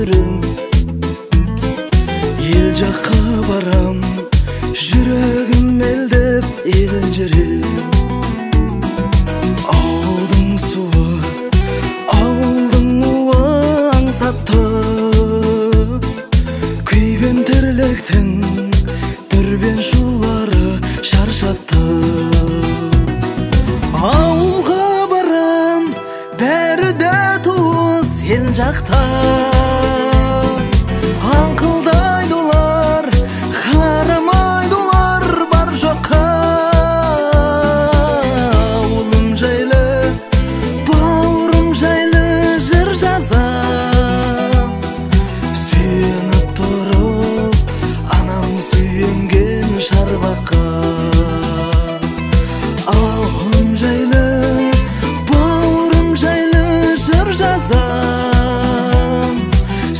жүрүм. Ел жаққа барам, жүрегім елдеп елжірем. Ауылдың суы, ауылдың уы аңсатты, күйбен тірліктің дүрбен шулары шаршатты. Ауылға барам, бәрі де туыс ел жақта. Аңқылдайдылар, қарамайдылар бар жоққа. Ауылым жайлы, бауырым жайлы жыр жазам. Сүйеніп тұрып, анам сүйенген шарбаққа. Ауылым жайлы, бауырым жайлы жыр жазам.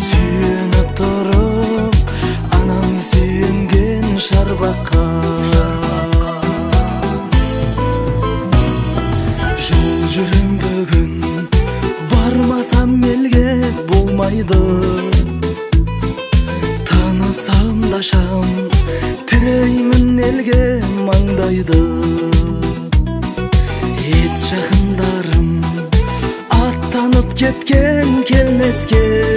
Сүйеніп тұрып, анам сүйенген шарбаққа. Жол жүрем бүгін, бармасам елге болмайды. Танысам да шам, тіреймін елге маңдайды. Ет жақындарым аттанып кеткен келмеске.